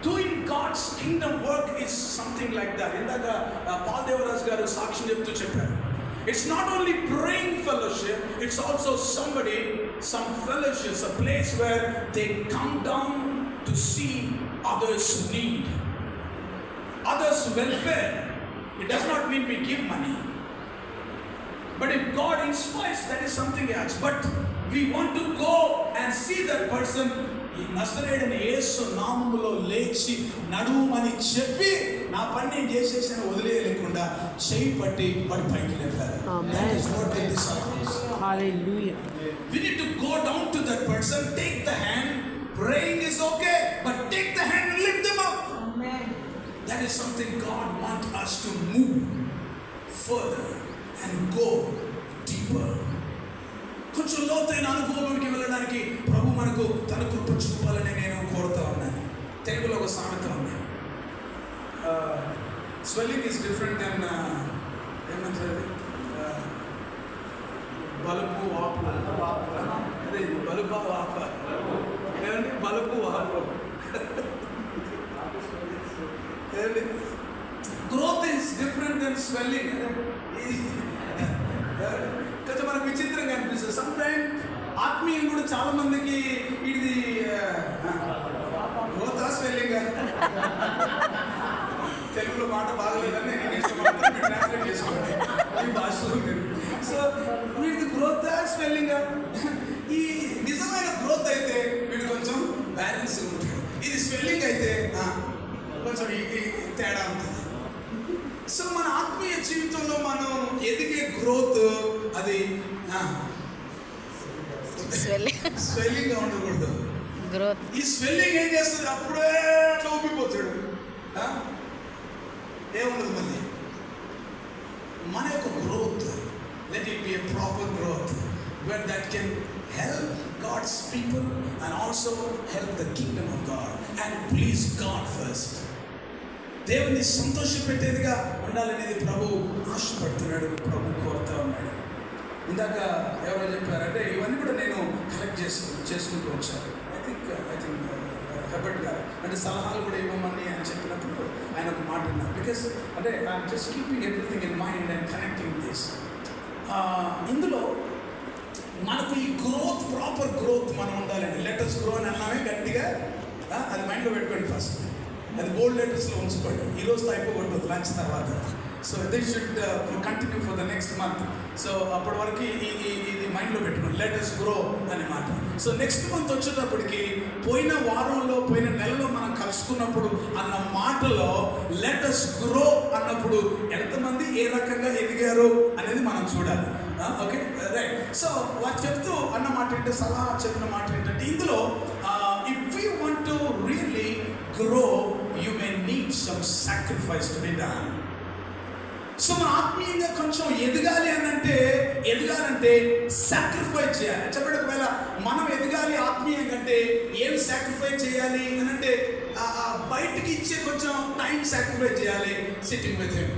doing God's kingdom work is something like that. ఇందాక పాల్ దేవరాజ్ గారు సాక్ష్యం చెప్తూ చెప్పారు, it's not only praying fellowship, it's also some fellowships, a place where they come down to see others' need, others' welfare. It does not mean we give money, but if God inspires, that is something else. But we want to go and see that person. ఈ నజరేయుడైన యేసు నామములో లేచి నడుమని చెప్పి నా పని నేను చేసేసిన వదిలేయలేకుండా చేయి పట్టి వాడి పైకి లేపారు. We need to go down to that person, take the hand. Praying is okay, but take the hand and lift them up. Amen. That is something God wants us to move further and go deeper. కొంచెం లోతైన అనుభవంలోకి వెళ్ళడానికి ప్రభు మనకు తన కృప చూపాలని నేను కోరుతా ఉన్నాను. తెలుగులో ఒక సామెత ఉంది, స్వెల్లింగ్ ఈజ్ డిఫరెంట్ దెన్ ఏమంటారు, బలుపు వాపు, అదే బలుపా వాప, ఏమండి బలుపు వాపు, ఏమండి growth is different then swelling. కొంచెం మనకు విచిత్రంగా అనిపిస్తుంది. సమ్ టైమ్ ఆత్మీయం కూడా చాలా మందికి ఇది గ్రోత్ స్వెల్లింగ్. తెలుగులో మాట బాగలేదని నేను ఇష్టపడతాను, ట్రాన్స్లేట్ చేసుకోండి ఈ భాషలో. సో వీడిది గ్రోత్ స్వెల్లింగ్. ఈ నిజమైన గ్రోత్ అయితే వీడు కొంచెం బ్యాలెన్స్ ఉంటుంది, ఇది స్వెల్లింగ్ అయితే కొంచెం తేడా ఉంటుంది. సో మన ఆత్మీయ జీవితంలో మనం ఎదిగే గ్రోత్ అది స్వెల్లింగ్ గా ఉండకూడదు. ఈ స్వెల్లింగ్ ఏం చేస్తుంది, అప్పుడే అట్లా ఊపిపోతాడు, ఏముండదు. మళ్ళీ మన యొక్క growth, let it be a proper growth where that can help God's people and also help the kingdom of God and please God first. దేవుని సంతోషపెట్టేదిగా ఉండాలనేది ప్రభు ఆశపడుతున్నాడు, ప్రభు కోరుతా ఉన్నాడు. ఇందాక ఎవరో చెప్పారంటే ఇవన్నీ కూడా నేను కలెక్ట్ చేసుకుంటూ వచ్చాను. ఐ థింక్ హెబర్ట్ గారు అంటే సలహాలు కూడా ఇవ్వమని ఆయన చెప్పినప్పుడు ఆయన ఒక మాట ఉన్నారు. బికాస్ అంటే I'm just keeping everything in mind and connecting this. ఇందులో మనకు ఈ గ్రోత్, ప్రాపర్ గ్రోత్ మనం ఉండాలండి. లెట్ us grow అని అన్నామే గట్టిగా, అది మైండ్లో పెట్టుకోండి ఫస్ట్. అది బోల్డ్ లెటర్స్లో ఉంచుకోండి. ఈ రోజు అయిపోకూడదు లంచ్ తర్వాత. So they should continue for the next month. So అప్పటి వరకు ఇది మైండ్లో పెట్టుకోండి, లెట్ us గ్రో అనే మాట. సో నెక్స్ట్ మంత్ వచ్చేటప్పటికి పోయిన వారంలో పోయిన నెలలో మనం కలుసుకున్నప్పుడు అన్న మాటలో లెట్ us గ్రో అన్నప్పుడు ఎంతమంది ఏ రకంగా ఎదిగారు అనేది మనం చూడాలి. Okay right. సో వారు చెప్తూ అన్న మాట ఏంటంటే, సలహా చెప్పిన మాట ఏంటంటే, ఇందులో if you want to really grow you may need some sacrifice to be done. So మన ఆత్మీయంగా కొంచెం ఎదగాలంటే సాక్రిఫైస్ చేయాలి. చెప్పండి, ఒకవేళ మనం ఎదగాలి ఆత్మీయంగా అంటే ఏం సాక్రిఫైస్ చేయాలి అని అంటే, బయటికి ఇచ్చే కొంచెం టైం సాక్రిఫైస్ చేయాలి. Sitting with him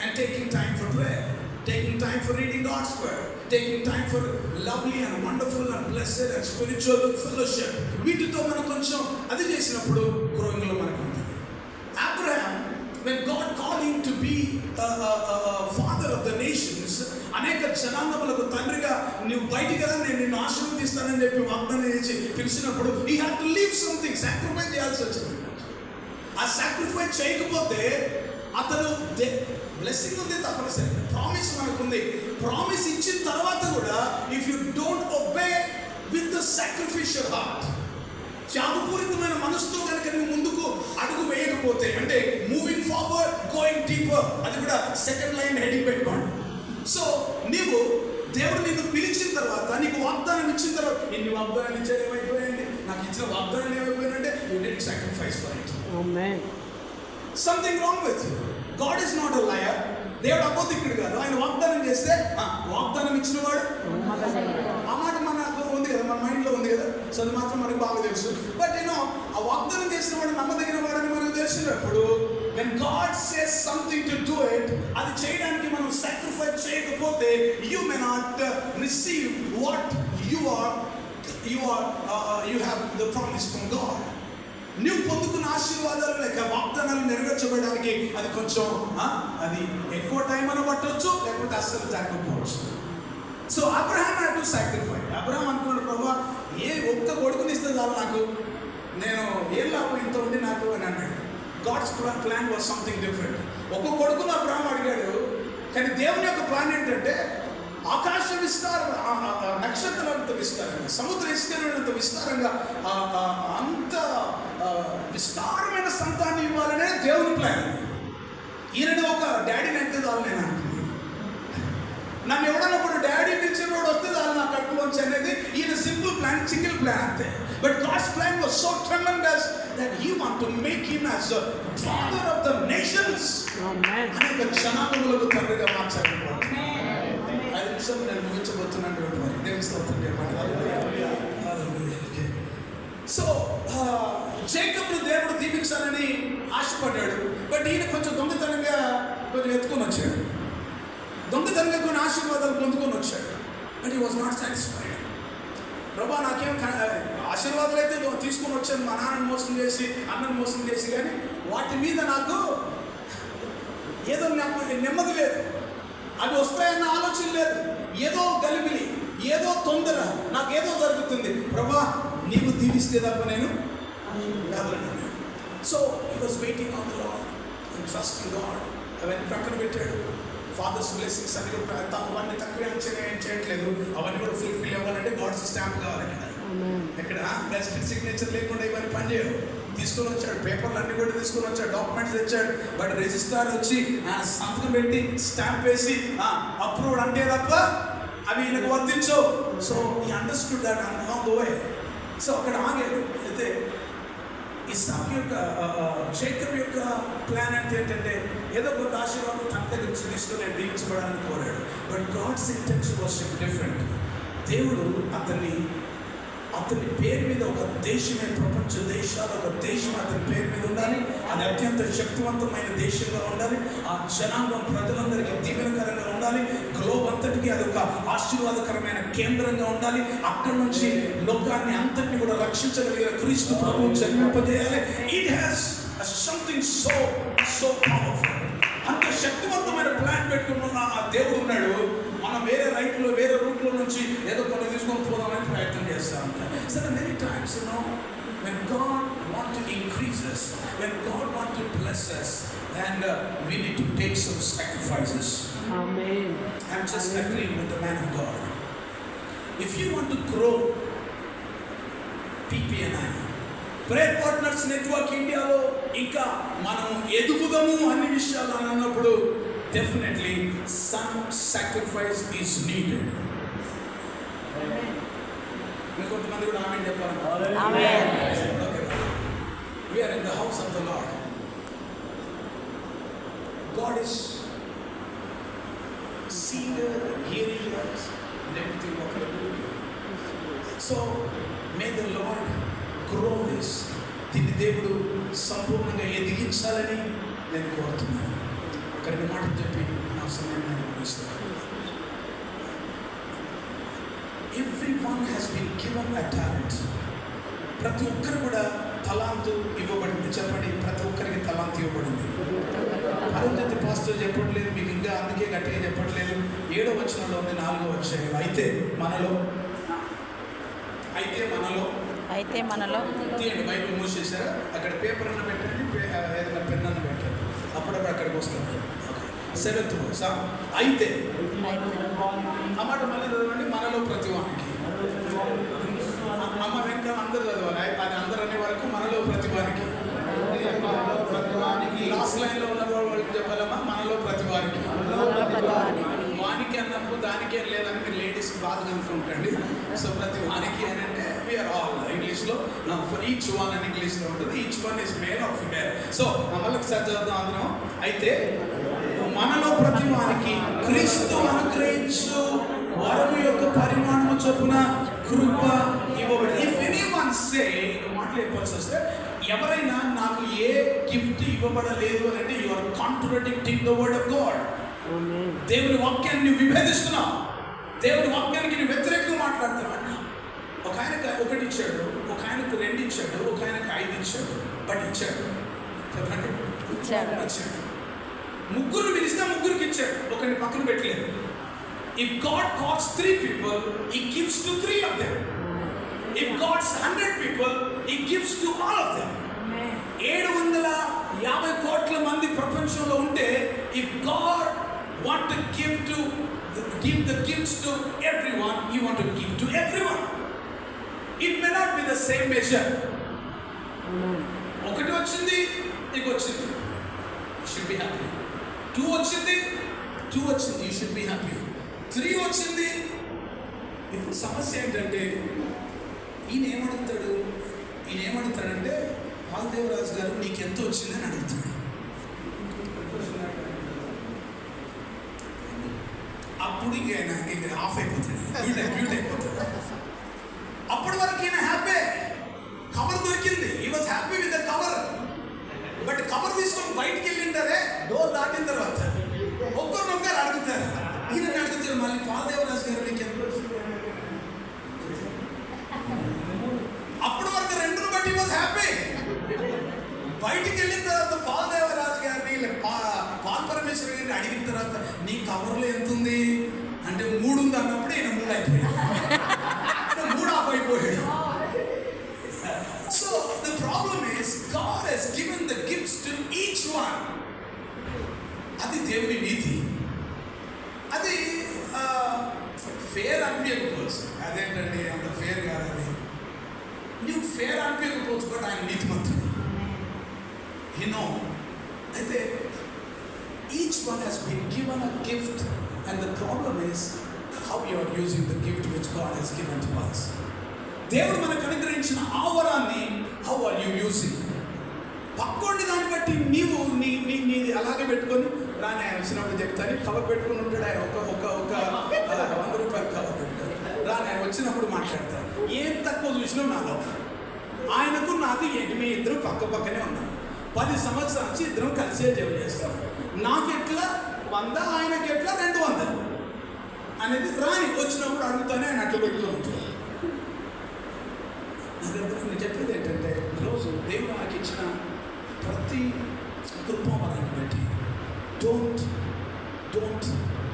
and taking time for prayer, taking time for reading God's word, taking time for lovely and wonderful and blessed and spiritual fellowship. వీటితో మనం కొంచెం అది చేసినప్పుడు గ్రోయింగ్లో మనకు ఉంటుంది. Abraham, when God called him to be father of the nations, అనేక జనాంగములకు తండ్రిగా నువ్వు బయటికి రా, నేను నిన్ను ఆశీర్వదిస్తానని చెప్పి వాగ్దానం చేసి పిలిచినప్పుడు he had to leave something, sacrifice చేయాల్సి వచ్చింది. ఆ సాక్రిఫైస్ చేయకపోతే అతను బ్లెస్సింగ్ ఉంది తప్పనిసరిగా, ప్రామిస్ మనకుంది. ప్రామిస్ ఇచ్చిన తర్వాత కూడా if you don't obey with the sacrificial heart, త్యాగపూరితమైన మనసుతో కనుక నువ్వు ముందుకు అడుగు వేయకపోతే, అంటే మూవింగ్ ఫార్వర్డ్ గోయింగ్ డీపర్, అది కూడా సెకండ్ లైన్ హెడింగ్ పెట్టుకోండి. సో నీవు దేవుడు నిన్ను పిలిచిన తర్వాత, నీకు వాగ్దానం ఇచ్చిన తర్వాత, ఎన్ని వాగ్దానాలు ఇచ్చాడు ఏమైపోయాయండి, నాకు ఇచ్చిన వాగ్దానాలు ఏమైపోయాయంటే you did sacrifice for it. Amen. Something wrong with you. God is not a liar. దేవుడు అబద్ధికుడు కాదు. ఆయన వాగ్దానం చేస్తే వాగ్దానం ఇచ్చిన వాడు, ఆ మాట మనకు ఉంది కదా, మన మైండ్లో ఉంది కదా. సో అది మాత్రం మనకు బాగా తెలుసు. బట్ యూనో ఆ వాగ్దానం చేసిన వాడు నమ్మదగిన వాడని మనకు తెలిసినప్పుడు, when God says something to do it, అది చేయడానికి మనం సాక్రిఫైస్ చేయకపోతే you may not receive what you have the promise from God. నువ్వు పొందుకున్న ఆశీర్వాదాలు లేక వాగ్దానాలు నెరవేర్చబడడానికి అది కొంచెం అది ఎక్కువ టైం అని పట్టవచ్చు, లేకపోతే అస్సలు జరగకపోవచ్చు. So Abraham had to sacrifice. Abraham అనుకున్నాడు, ప్రభువా ఒక్క కొడుకుని ఇస్తే చాలు నాకు, నేను ఏం లాభం ఇంత ఉండి నాకు అని అన్నాడు. God's plan was something different. ఒక్క కొడుకును అబ్రహాం అడిగాడు, కానీ దేవుని యొక్క ప్లాన్ ఏంటంటే ఆకాశ విస్తారం, నక్షత్రాలంత విస్తారంగా, సముద్ర విస్తీర్ణంత విస్తారంగా, అంత విస్తారమైన సంతానం ఇవ్వాలనే దేవుని ప్లాన్. ఈయన ఒక డాడీని అయితే చాలు నేను అనుకున్నాను. నన్ను ఎవడన్నా ఒకడు డాడీ పిలిచినోడు వస్తే చాలు నా కట్టులోంచి అనేది ఈయన సింపుల్ ప్లాన్, సింగిల్ ప్లాన్ అంతే. But God's plan was so tremendous that he want to make him as the father of the nations. అనేక జనాంగములకు తండ్రిగా మార్చాలనుకుంటున్నాను. 5 నిమిషాలు నేను ముగించబోతున్నాను. దేవుని స్తోత్రం చెప్పండి. సో జేకబ్ను దేవుడు దీవించాలని ఆశపడ్డాడు. బట్ ఈయన కొంచెం దొంగతనంగా ఎత్తుకొని వచ్చాడు. దొంగతనంగా కొన్ని ఆశీర్వాదాలు పొందుకొని వచ్చాడు. But he was not satisfied. ప్రభా నాకేం ఆశీర్వాదాలు అయితే తీసుకొని వచ్చాను, మా నాన్నని మోసం చేసి అన్నని మోసం చేసి, కానీ వాటి మీద నాకు ఏదో నెమ్మది లేదు, అవి వస్తాయన్న ఆలోచన లేదు, ఏదో గలిబిలి, ఏదో తొందర, నాకేదో జరుగుతుంది. ప్రభా నీవు దీవిస్తే తప్ప నేను కదలను. So he was waiting on the lord and trusting God. అవన్నీ ప్రక్కన పెట్టాడు. ఫాదర్స్ బ్లెస్సింగ్స్ అన్ని అవన్నీ తక్కువ ఏం చేయట్లేదు. అవన్నీ కూడా ఫుల్ఫిల్ అవ్వాలంటే గాడ్స్ స్టాంప్ కావాలి. ఇక్కడ ప్రెసిడెంట్ సిగ్నేచర్ లేకుండా ఇవన్నీ పనిచేయవు. తీసుకొని వచ్చాడు, పేపర్లు అన్ని కూడా తీసుకొని వచ్చాడు, డాక్యుమెంట్స్ తెచ్చాడు. బట్ రిజిస్ట్రార్ వచ్చి సంతకం పెట్టి స్టాంప్ వేసి అప్రూవ్డ్ అంటే తప్ప అవి ఈయనకు వర్తించవు. సో ఈ understood that on the way. So అక్కడ ఆగాడు. అయితే ఇస్సాకు యొక్క జేకబ్ యొక్క ప్లాన్ అంటే ఏంటంటే ఏదో కొంత ఆశీర్వాదం తన దగ్గర నుంచి తీసుకొని దీవించబడాలని కోరాడు. But God's intention was different. దేవుడు అతని పేరు మీద ఒక దేశమే, ప్రపంచ దేశాలు ఒక దేశం అతని పేరు మీద ఉండాలి. అది అత్యంత శక్తివంతమైన దేశంగా ఉండాలి. ఆ జనాంగం ప్రజలందరికీ దీవెనకరంగా ఉండాలి. గ్లోబ్ అంతటికి అది ఒక ఆశీర్వాదకరమైన కేంద్రంగా ఉండాలి. అక్కడి నుంచి లోకాన్ని అంతటిని కూడా రక్షించగలిగిన క్రీస్తు ప్రభువు జన్మింపజేయాలి. It has something so powerful. అంత శక్తివంతమైన ప్లాన్ పెట్టుకున్న ఆ దేవుడు ఉన్నాడు. మనం వేరే రూట్లో నుంచి ఏదో కొన్ని తీసుకొని పోదామని ప్రయత్నం చేస్తూ ఉంటాం. So many times, when God wants to increase us, when God bless us, and we need to take some sacrifices. Amen. I'm just agreeing with the man of God. If you want to grow PPNI, prayer partners network ఇండియాలో ఇంకా మనం ఎదుగుదాము అన్ని విషయాలు అని అన్నప్పుడు definitely some sacrifice is needed. మీరు కొంతమంది కూడా ఆమేన్ చెప్పాలి. ఆమేన్. We are in the house of the Lord. God is seeing us and hearing us and everything what we are doing. So may the Lord grow this. దీన్ని దేవుడు సంపూర్ణంగా ఎదిగించాలని నేను కోరుతున్నాను. ఒక రెండు మాటలు చెప్పి నా సమయాన్ని నేను ముగిస్తాను. Everyone has been given a talent. ప్రతి ఒక్కరు కూడా తలాంతు ఇవ్వబడింది. చెప్పండి, ప్రతి ఒక్కరికి తలాంతు ఇవ్వబడింది. అరుంధతి పాస్టర్ చెప్పట్లేదు మీకు, ఇంకా అందుకే గట్టిగా చెప్పట్లేదు. 7వ వచనంలో ఉంది, 4వ అధ్యాయం. అయితే మనలో తీయండి. బైబిల్ మూసేశారా? అక్కడ పేపర్ అన్న పెట్టండి, ఏదైనా పెన్ అన్న పెట్టండి, అప్పుడప్పుడు అక్కడికి వస్తుంది. 7th verse. అయితే ఆ మాట మళ్ళీ చదవండి. మనలో ప్రతివానికి. అమ్మ వెంక అందరూ చదవాలి, అది అందరూ అనే వరకు మనలో ప్రతివానికి. లాస్ట్ లైన్లో ఉన్న వాళ్ళు చెప్పాలమ్మా, మనలో ప్రతివానికి. వానికి అన్నప్పుడు దానికి అని లేదని మీరు లేడీస్ బాగా అనుకుంటండి. సో ప్రతి వానికి అని అంటే వీఆర్ ఆల్ ఇంగ్లీష్లో ఫర్ ఈచ్ వన్ అని ఇంగ్లీష్లో ఉంటుంది. Each one is male or female. So మళ్ళీ ఒకసారి చదువుతాం అందరం. అయితే మనలో ప్రతి వానికి క్రీస్తు అనుగ్రహించు వరము యొక్క పరిమాణము చొప్పున కృప ఇవ్వబడింది. ఇఫ్ ఎనీవన్ సే, మాట్లాడవలసి వస్తే ఎవరైనా నాకు ఏ గిఫ్ట్ ఇవ్వబడలేదు అని అంటే you are contradicting the word of God. దేవుని వాక్యాన్ని విభేదిస్తున్నావు, దేవుని వాక్యానికి నువ్వు వ్యతిరేకంగా మాట్లాడుతున్నావు. ఒక ఆయనకు 1 ఇచ్చాడు, ఒక ఆయనకు 2 ఇచ్చాడు, ఒక ఆయనకు 5 ఇచ్చాడు. బట్ ఇచ్చాడు, చెప్పండి, ఇచ్చాడు. 3 పిలిస్తే 3కి ఇచ్చాడు, ఒకరిని పక్కన పెట్టలేదు. If God calls 3 people, He gives to 3 of them. If God's 100 people, He gives to all of them. 750 కోట్ల మంది ప్రపంచంలో ఉంటే, if God want to give the gifts to everyone, He want to give to everyone. It may not be the same measure. ఒకటి వచ్చింది, నీకు వచ్చింది, you should be happy. 2 వచ్చింది, you should be happy. 3 వచ్చింది. ఇప్పుడు సమస్య ఏంటంటే ఈయన ఏమడుగుతాడంటే పాల్దేవరాజు గారు నీకు ఎంత వచ్చిందని అడుగుతాడు. అప్పుడు ఆయన ఆఫ్ అయిపోతాడు, మ్యూట్ అయిపోతాడు. అప్పటి వరకు ఈయన హ్యాపీ, కవర్ దొరికింది, he was happy with the cover. But cover తీసుకొని బయటికి వెళ్ళింటారే, డోర్ దాటిన తర్వాత ఒక్కరినొక్కరు అడుగుతారు. ఈయన అడుగుతారు మళ్ళీ, పాల్దేవరాజు గారు నీకు ఎంత వచ్చింది? అప్పటి వరకు 2 బట్టి వాజ్ హ్యాపీ. బయటికి వెళ్ళిన తర్వాత పాల్దేవరాజు గారిని పాల్ పరమేశ్వర్ గారిని అడిగిన తర్వాత నీ కవర్లో ఎంత ఉంది అంటే 3 ఉంది అన్నప్పుడు ఈయన 3 అయిపోయాడు, 3 ఆఫ్ అయిపోయాడు. So the problem is God has given the gifts to each one. అది దేవుని నీతి. అది ఫేర్ అనిపించకపోవచ్చు. అదేంటండి అంత ఫేర్ కాదని, నువ్వు ఫేర్ అనిపించకపోవచ్చు, బట్ ఆయన నీతిమంతుడు. అయితే each one has been given a gift, and the problem is how you are using the gift which God has given to us. దేవుడు మనకు అనుగ్రహించిన ఆ వరాన్ని how are you using? పక్కోండి దాన్ని బట్టి నీవు నీది అలాగే పెట్టుకొని రాని, ఆయన వచ్చినప్పుడు చెప్తాను, కవర్ పెట్టుకుని ఉంటాడు ఆయన. ఒక 100 రూపాయలు కవర్ పెట్టుతాడు రాని, ఆయన వచ్చినప్పుడు మాట్లాడతారు. ఏం తక్కువ చూసినావు నాలో, ఆయనకు నాకు ఏంటి, మీ ఇద్దరు పక్కనే ఉన్నాం, 10 సంవత్సరాల నుంచి ఇద్దరం కలిసే జమ చేస్తాం. నాకు ఎట్లా 100, ఆయనకి ఎట్లా 200 అనేది రాని వచ్చినప్పుడు అడుగుతానే ఆయన అట్లా పెట్టుకుని ఉంటాడు. నేను చెప్పేది ఏంటంటే, ఈరోజు దేవుడు మనకి ఇచ్చిన ప్రతి కృపవరాన్ని బట్టి don't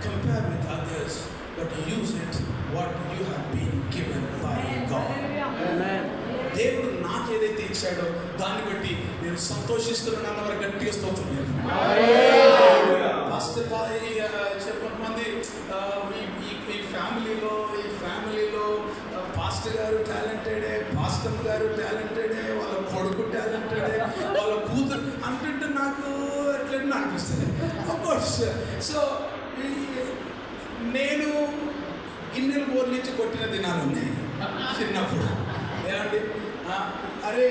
compare with others, but use it what you have been given by God. దేవుడు నాకు ఏదైతే ఇచ్చాడో దాన్ని బట్టి నేను సంతోషిస్తున్నాను అన్నవారు గట్టిగా స్తోత్రం చెప్పండి. పాస్టర్ కొంతమంది ఈ ఫ్యామిలీలో పాస్టర్ గారు టాలెంటెడే, పాస్టర్ గారు టాలెంటెడే, వాళ్ళ కొడుకు టాలెంటెడే, వాళ్ళ కూతురు అంటుంటే నాకు ఎట్లా అనిపిస్తుంది. అఫ్కోర్స్ సో నేను గిన్నెలు బోర్లించి కొట్టిన దినాలు ఉన్నాయి చిన్నప్పుడు. ఏమండి అరే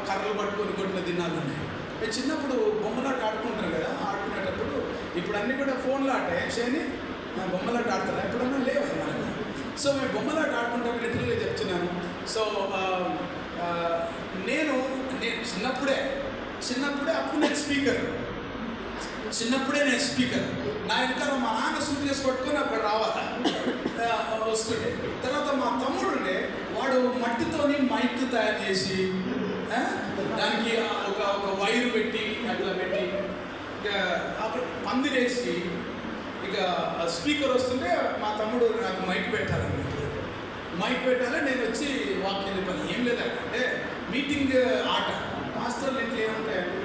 కర్రలు పట్టుకొని కొట్టిన దినాలు ఉన్నాయి. చిన్నప్పుడు బొమ్మలాట ఆడుకుంటారు కదా, ఆడుకునేటప్పుడు ఇప్పుడు అన్నీ కూడా ఫోన్లో ఆటే చేయని బొమ్మలాట ఆడతారా ఎప్పుడన్నా లేవు మనకు. సో మేము బొమ్మలాట ఆడుకుంటాం లిటరల్గా చెప్తున్నాను. సో నేను చిన్నప్పుడే అప్పుడు నేను స్పీకర్, నా వెనకాల మా నాన్న సూట్ చేసి పట్టుకొని అక్కడ రావాలి వస్తుండే. తర్వాత మా తమ్ముడు ఉండే, వాడు మట్టితోని మైక్ తయారు చేసి దానికి ఒక వైరు పెట్టి అట్లా పెట్టి ఇక అక్కడ పందిరేసి ఇక స్పీకర్ వస్తుంటే మా తమ్ముడు నాకు మైక్ పెట్టాలి, నేను వచ్చి వాక్యం చెప్పాను. ఏం లేదంటే మీటింగ్ ఆట మాస్టర్లు ఇంట్లో ఏముంటాయండి,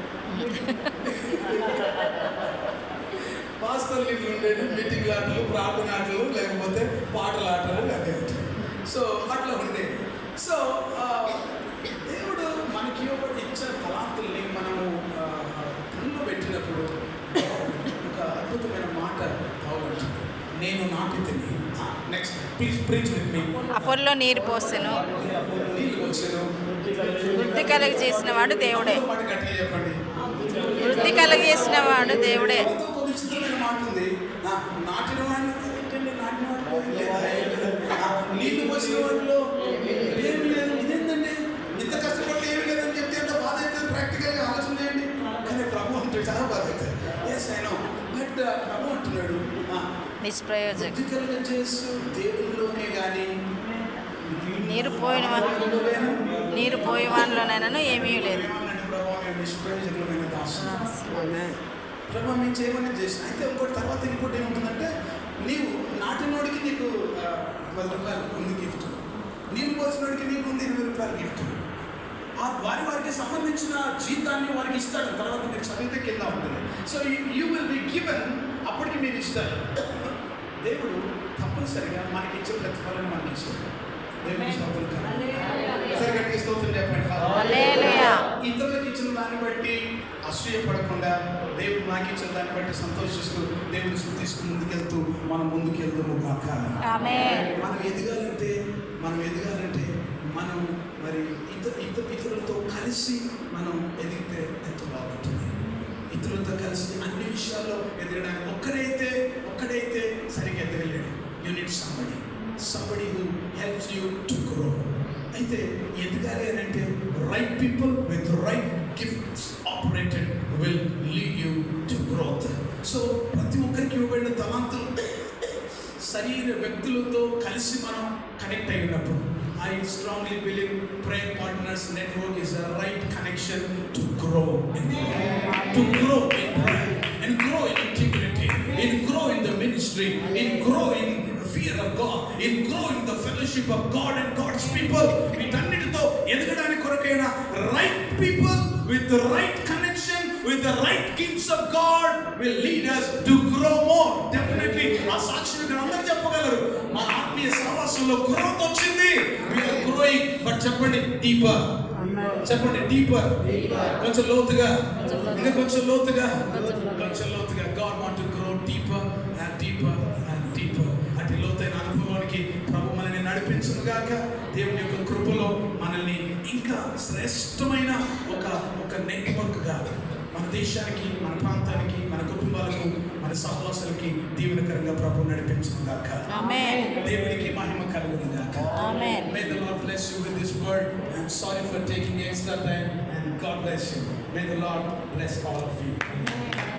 మాస్టర్లు ఇంట్లో ఉండేది మీటింగ్ ఆటలు, ప్రార్థన ఆటలు, లేకపోతే పాటల ఆటలు అవే ఉంటాయి. సో అట్లా ఉండేది. సో దేవుడు మనకి ఇచ్చిన తలాంతుల్ని మనము పనులు పెట్టినప్పుడు ఒక అద్భుతమైన మాట బాగుంటుంది. నేను నాటితిని. Next please preach with me. Apollo నీరు పోసెను, నీళ్ళు వచ్చాను, వృద్ధి కలుగ చేసిన వాడు దేవుడే. మాట గట్టిగా చెప్పండి. వృద్ధి కలుగ చేసిన వాడు దేవుడే. విచిత్రమైన మాట ఉంది. నాటిన వాడిని నీళ్ళు పోసిన వాటిలో ఏం లేదు. ఇదేంటండి ఇంత కష్టపడితే ఏమి లేదని చెప్తే ఎంత బాధ అవుతుంది. ప్రాక్టికల్గా ఆలోచన చేయండి. కానీ ప్రభు అంటే చాలా బాధ అవుతుంది. ఎస్ ఐ నో, బట్ ప్రభు అంటున్నాడు నిష్ప్రయోజకం చేస్తూ దేవుళ్ళలోనే కానీ నీరు పోయిన వానిలోనైనా ఏమీ లేదు. ప్రభావ మేము నిష్ప్రయోజకమైన దాసులు, ప్రభావ మేము చేయమని చేసిన. అయితే ఇంకోటి ఏముంటుందంటే, నీవు నాటినోడికి నీకు 10 రూపాయలు ఉంది గిఫ్ట్, నీళ్ళు పోసినోడికి నీకు ఉంది 20 రూపాయలు గిఫ్ట్. వారికి సంబంధించిన జీతాన్ని వారికి ఇస్తాడు. తర్వాత మీరు చదివితే కింద ఉంటుంది. So you will be given, అప్పటికి మీరు ఇస్తారు. దేవుడు తప్పనిసరిగా మనకి ఇచ్చే ప్రతిఫలాన్ని మనకి ఇస్తాడు. దేవుడికి స్తోత్రం చెప్పండి. ఇతరులకు ఇచ్చిన దాన్ని బట్టి అసూయపడకుండా, దేవుడు నాకు ఇచ్చిన దాన్ని బట్టి సంతోషిస్తూ, దేవుడిని స్తుతిస్తూ ముందుకెళ్తూ మనం ముందుకెళ్తాము కాక. మనం ఎదగాలంటే మనం మరి ఇతరులతో కలిసి మనం ఎదిగితే ఎంత బాగుంటుంది. ఇతరులతో కలిసి అన్ని విషయాల్లో ఎదగడానికి ఒక్కడైతే సరిగ్గా ఎదగలేడు. You need somebody who helps you to grow. అయితే ఎదగాలి అని అంటే right people with right gifts operated will lead you to growth. So ప్రతి ఒక్కరికి ఇవ్వబడిన తలాంతులు శరీర వ్యక్తులతో కలిసి మనం కనెక్ట్ అయి ఉన్నప్పుడు, I strongly believe Prayer Partners Network is a right connection to grow in prayer, and grow in integrity, and grow in the ministry, and grow in fear of God, and grow in the fellowship of God and God's people. వీటన్నిటితో ఎదగడానికి కొరకైన right people with the right connection with the right gifts of God will lead us to grow more. Definitely ఆ సాక్షులు అందరూ చెప్పగలరు, మా ఆత్మీయ సహవాసంలో గ్రోత్ వచ్చింది. We are growing, but చెప్పండి డీపర్, కొంచెం లోతుగా, ఇంకా కొంచెం లోతుగా. God want to grow deeper and deeper and deeper. అతి లోతైన అనుభవానికి ప్రభు మనల్ని నడిపించును గాక. దేవుని యొక్క కృపలో మనల్ని ఇంకా శ్రేష్టమైన ఒక నెట్వర్క్గా మన దేశానికి, మన ప్రాంతానికి, మన కుటుంబాలకు, మన సహవాసాలకి దీవెనకరంగా ప్రభు నడిపించును గాక. ఆమేన్. దేవునికి మహిమ కలుగును గాక. ఆమేన్. May the Lord bless you with this word. I'm sorry for taking extra time, and God bless you. May the Lord bless all of you. Amen.